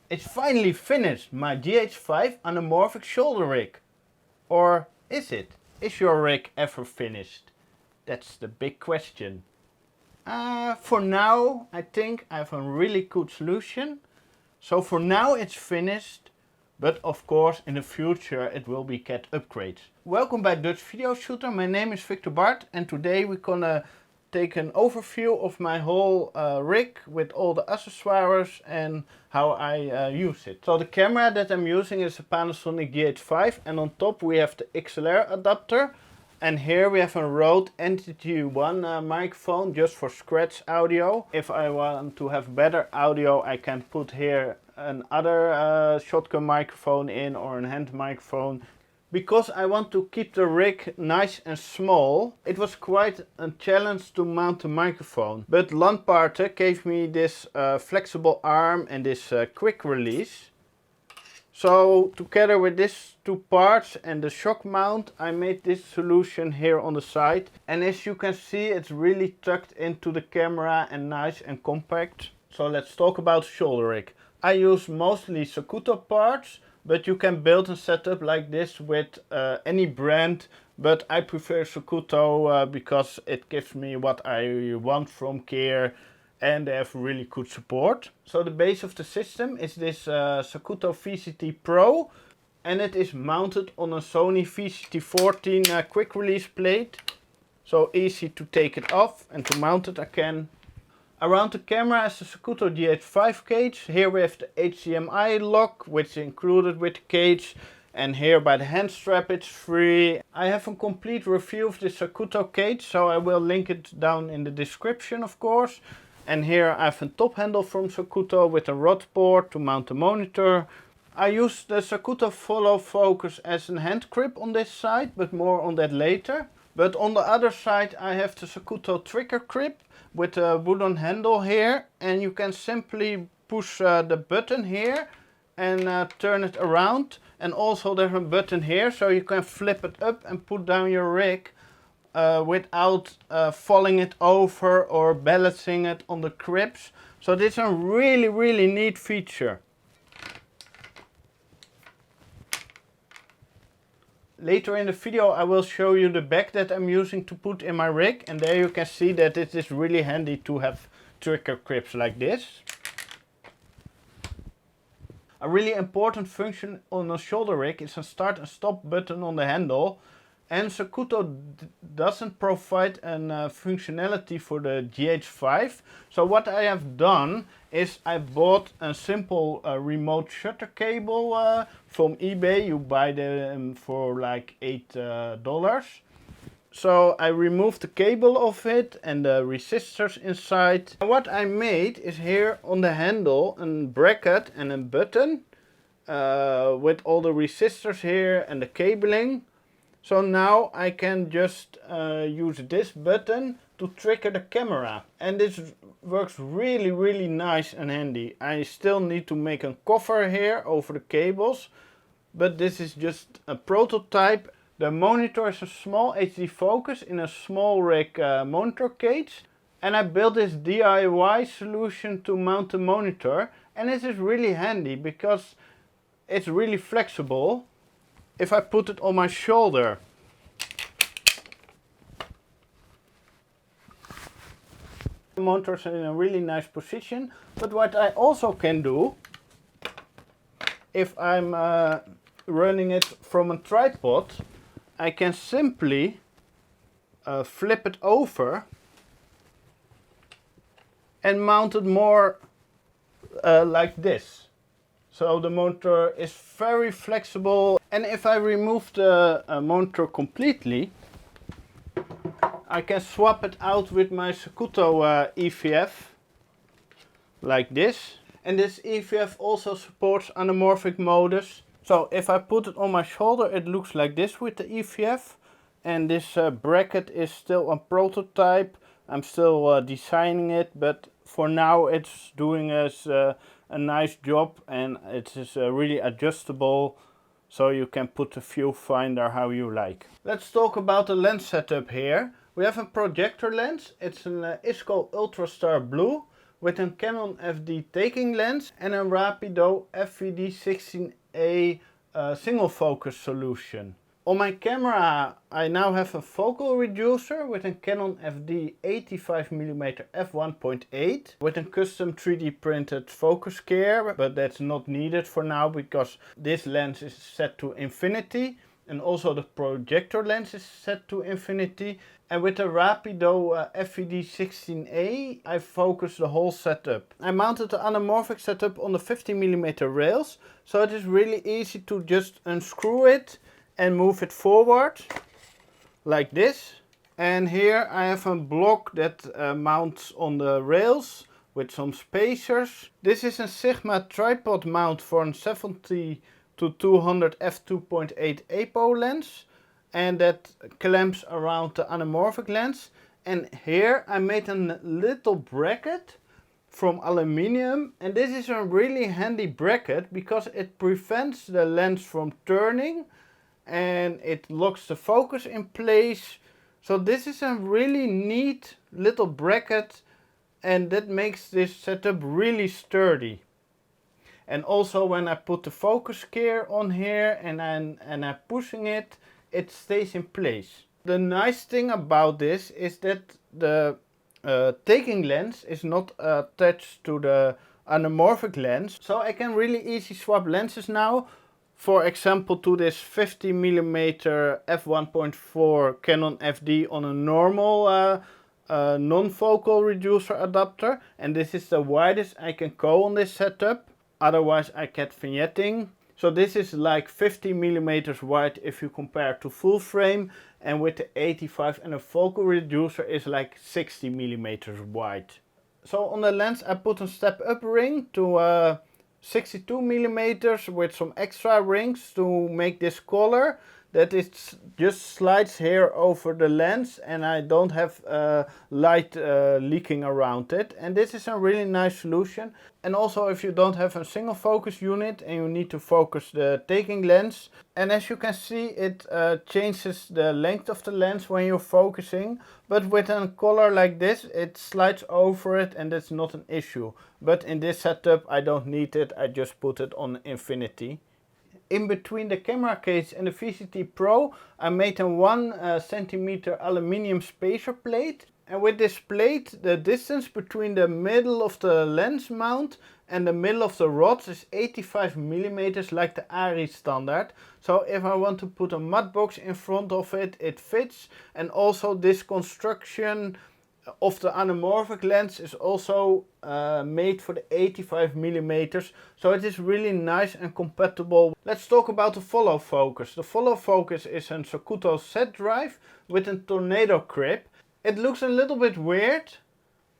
It's finally finished, my GH5 Anamorphic Shoulder Rig. Or is it? Is your rig ever finished? That's the big question. For now, I think I have a really good solution. So for now it's finished, but of course in the future it will be get upgrades. Welcome by Dutch Video Shooter, my name is Victor Bart and today we're gonna take an overview of my whole rig with all the accessories and how I use it. So the camera that I'm using is a Panasonic Gh5 and on top we have the XLR adapter. And here we have a Rode NT1 microphone just for scratch audio. If I want to have better audio, I can put here another shotgun microphone in or a hand microphone. Because I want to keep the rig nice and small, it was quite a challenge to mount the microphone. But Landparten gave me this flexible arm and this quick release. So together with these two parts and the shock mount, I made this solution here on the side. And as you can see, it's really tucked into the camera and nice and compact. So let's talk about shoulder rig. I use mostly Zacuto parts, but you can build and set up like this with any brand. But I prefer Zacuto because it gives me what I want from gear. And they have really good support. So the base of the system is this Zacuto VCT Pro. And it is mounted on a Sony VCT14 quick release plate. So easy to take it off and to mount it again. Around the camera is the Zacuto GH5 cage. Here we have the HDMI lock, which is included with the cage. And here by the hand strap it's free. I have a complete review of the Zacuto cage, so I will link it down in the description of course. And here I have a top handle from Zacuto with a rod port to mount the monitor. I use the Zacuto follow focus as a hand grip on this side, but more on that later. But on the other side I have the Zacuto trigger grip with a wooden handle here. And you can simply push the button here and turn it around. And also there's a button here so you can flip it up and put down your rig. Without falling it over or balancing it on the grips. So this is a really neat feature. Later in the video I will show you the bag that I'm using to put in my rig, and there you can see that it is really handy to have trigger grips like this. A really important function on a shoulder rig is a start and stop button on the handle. And Zacuto doesn't provide a functionality for the GH5. So what I have done is I bought a simple remote shutter cable from eBay. You buy them for like $8. So I removed the cable of it and the resistors inside. And what I made is here on the handle a bracket and a button with all the resistors here and the cabling. So now I can just use this button to trigger the camera. And this works really nice and handy. I still need to make a cover here over the cables. But this is just a prototype. The monitor is a small HD focus in a small rig monitor cage. And I built this DIY solution to mount the monitor. And this is really handy because it's really flexible. If I put it on my shoulder, the monitor is in a really nice position. But what I also can do, if I'm running it from a tripod, I can simply flip it over and mount it more like this. So the monitor is very flexible, and if I remove the monitor completely, I can swap it out with my Zacuto EVF, like this. And this EVF also supports anamorphic modus. So if I put it on my shoulder, it looks like this with the EVF. And this bracket is still a prototype. I'm still designing it, but for now it's doing us a nice job, and it is really adjustable, so you can put the viewfinder how you like. Let's talk about the lens setup here. We have a projector lens. It's an ISCO Ultrastar Blue with a Canon FD taking lens and a Rapido FVD16A single focus solution. On my camera I now have a focal reducer with a Canon FD 85mm f1.8 with a custom 3D printed focus gear, but that's not needed for now because this lens is set to infinity and also the projector lens is set to infinity. And with the Rapido FVD16A I focused the whole setup. I mounted the anamorphic setup on the 50mm rails, so it is really easy to just unscrew it and move it forward like this. And here I have a block that mounts on the rails with some spacers. This is a Sigma tripod mount for a 70 to 200 f2.8 apo lens, and that clamps around the anamorphic lens. And here I made a little bracket from aluminium, and this is a really handy bracket because it prevents the lens from turning and it locks the focus in place. So this is a really neat little bracket, and that makes this setup really sturdy. And also when I put the focus gear on here and I'm pushing it, it stays in place. The nice thing about this is that the taking lens is not attached to the anamorphic lens, so I can really easily swap lenses now. For example, to this 50mm f1.4 Canon FD on a normal non-focal reducer adapter, and this is the widest I can go on this setup. Otherwise I get vignetting. So this is like 50mm wide if you compare to full frame, and with the 85 and a focal reducer is like 60mm wide. So on the lens I put a step up ring to 62mm with some extra rings to make this collar that it just slides here over the lens and I don't have light leaking around it. And this is a really nice solution. And also if you don't have a single focus unit and you need to focus the taking lens, and as you can see it changes the length of the lens when you're focusing, but with a collar like this it slides over it and that's not an issue. But in this setup I don't need it, I just put it on infinity. In between the camera case and the VCT Pro I made a 1cm aluminium spacer plate, and with this plate the distance between the middle of the lens mount and the middle of the rods is 85mm like the ARRI standard. So if I want to put a mud box in front of it, it fits. And also this construction of the anamorphic lens is also made for the 85mm, so it is really nice and compatible. Let's talk about the follow focus. The follow focus is a Zacuto set drive with a tornado grip. It looks a little bit weird,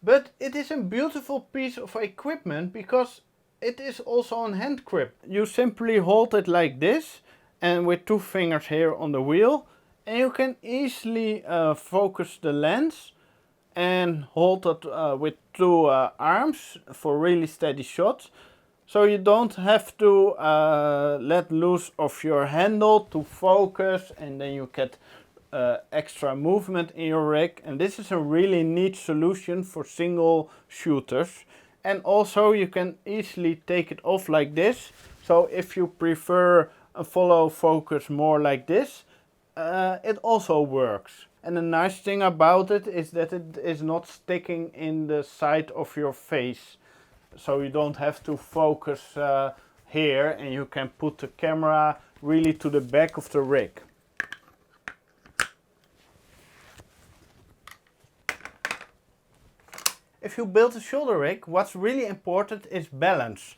but it is a beautiful piece of equipment because it is also a hand grip. You simply hold it like this and with two fingers here on the wheel, and you can easily focus the lens and hold it with two arms for really steady shots. So you don't have to let loose of your handle to focus, and then you get extra movement in your rig. And this is a really neat solution for single shooters. And also you can easily take it off like this. So if you prefer a follow focus more like this, it also works. And the nice thing about it is that it is not sticking in the side of your face. So you don't have to focus here, and you can put the camera really to the back of the rig. If you build a shoulder rig, what's really important is balance.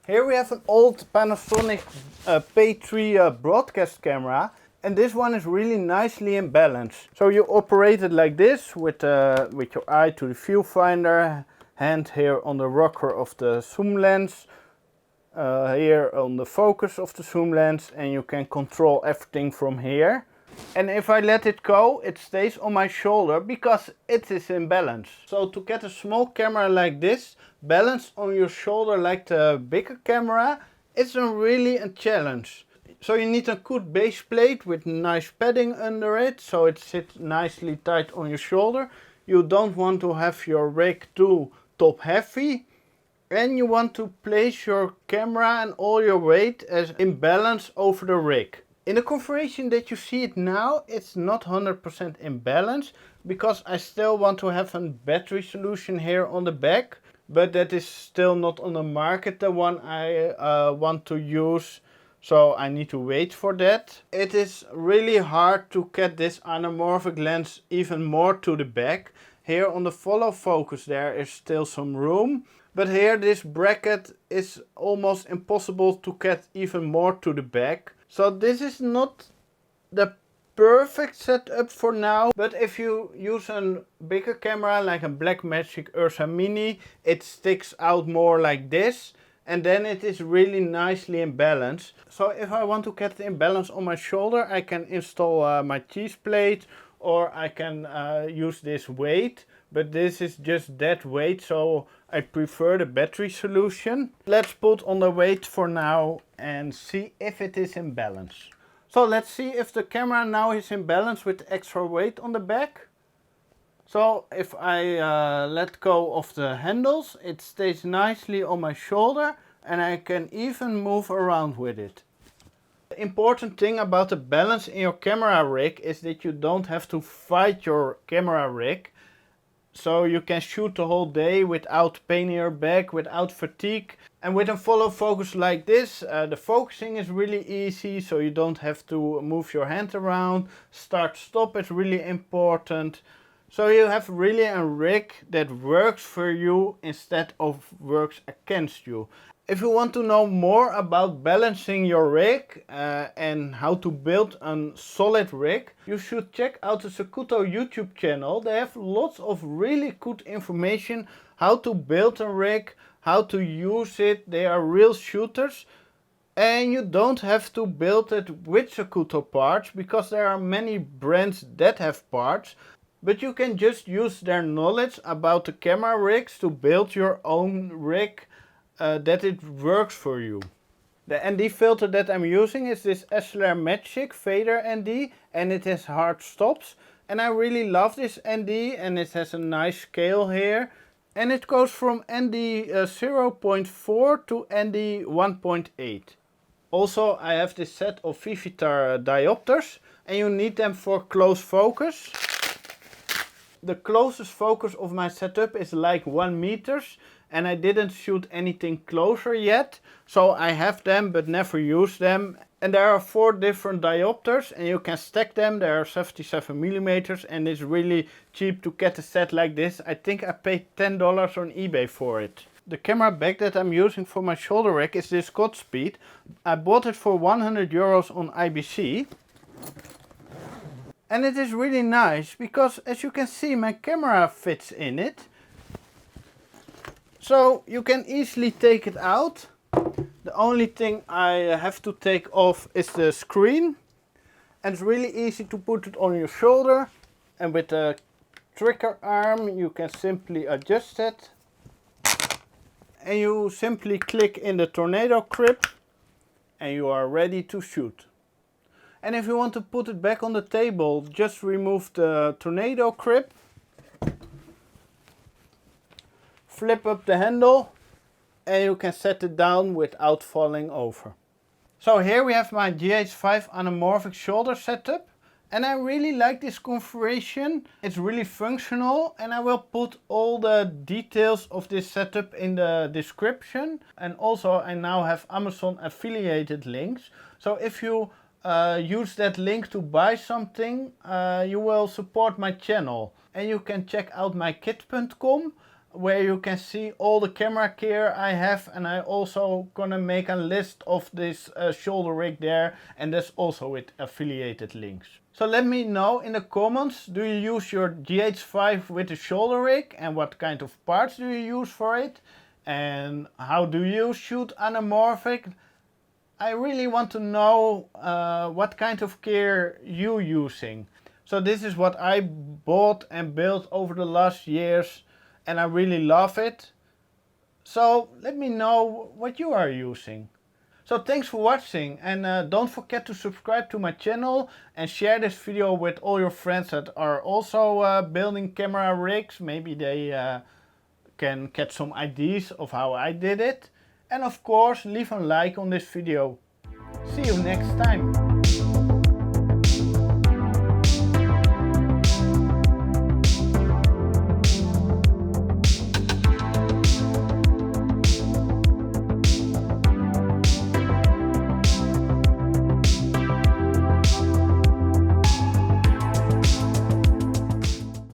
Here we have an old Panasonic P3 broadcast camera. And this one is really nicely in balance. So you operate it like this with your eye to the viewfinder, hand here on the rocker of the zoom lens, here on the focus of the zoom lens, and you can control everything from here. And if I let it go, it stays on my shoulder because it is in balance. So to get a small camera like this balanced on your shoulder like the bigger camera, it's really a challenge. So you need a good base plate with nice padding under it, so it sits nicely tight on your shoulder. You don't want to have your rig too top heavy, and you want to place your camera and all your weight as in balance over the rig. In the configuration that you see it now, it's not 100% in balance, because I still want to have a battery solution here on the back, but that is still not on the market, the one I want to use, so I need to wait for that. It is really hard to get this anamorphic lens even more to the back. Here on the follow focus there is still some room, but here this bracket is almost impossible to get even more to the back. So this is not the perfect setup for now, but if you use a bigger camera like a Blackmagic Ursa Mini, it sticks out more like this, and then it is really nicely in balance. So if I want to get it in balance on my shoulder, I can install my cheese plate, or I can use this weight, but this is just that weight, so I prefer the battery solution. Let's put on the weight for now and see if it is in balance. So let's see if the camera now is in balance with extra weight on the back. So if I let go of the handles, it stays nicely on my shoulder, and I can even move around with it. The important thing about the balance in your camera rig is that you don't have to fight your camera rig. So you can shoot the whole day without pain in your back, without fatigue. And with a follow focus like this, the focusing is really easy, so you don't have to move your hand around. Start stop is really important. So you have really a rig that works for you instead of works against you. If you want to know more about balancing your rig and how to build a solid rig, you should check out the Zacuto YouTube channel. They have lots of really good information how to build a rig, how to use it. They are real shooters, and you don't have to build it with Zacuto parts, because there are many brands that have parts. But you can just use their knowledge about the camera rigs to build your own rig that it works for you. The ND filter that I'm using is this SLR Magic Fader ND, and it has hard stops. And I really love this ND, and it has a nice scale here. And it goes from ND 0.4 to ND 1.8. Also, I have this set of Vivitar diopters, and you need them for close focus. The closest focus of my setup is like 1 meter, and I didn't shoot anything closer yet, so I have them but never use them. And there are 4 different diopters, and you can stack them. They are 77 millimeters, and it's really cheap to get a set like this. I think I paid $10 on eBay for it. The camera bag that I'm using for my shoulder rig is this Godspeed. I bought it for 100 euros on IBC. And it is really nice, because as you can see, my camera fits in it. So you can easily take it out. The only thing I have to take off is the screen. And it's really easy to put it on your shoulder. And with the trigger arm you can simply adjust it. And you simply click in the tornado grip and you are ready to shoot. And if you want to put it back on the table, just remove the tornado grip. Flip up the handle and you can set it down without falling over. So here we have my GH5 anamorphic shoulder setup, and I really like this configuration. It's really functional, and I will put all the details of this setup in the description. And also I now have Amazon affiliated links, so if you use that link to buy something, you will support my channel. And you can check out my kit.com, where you can see all the camera gear I have, and I also gonna make a list of this shoulder rig there, and that's also with affiliated links. So let me know in the comments, do you use your GH5 with the shoulder rig, and what kind of parts do you use for it, and how do you shoot anamorphic? I really want to know what kind of gear you're using. So this is what I bought and built over the last years, and I really love it. So let me know what you are using. So thanks for watching, and don't forget to subscribe to my channel and share this video with all your friends that are also building camera rigs. Maybe they can get some ideas of how I did it. And of course leave a like on this video. See you next time.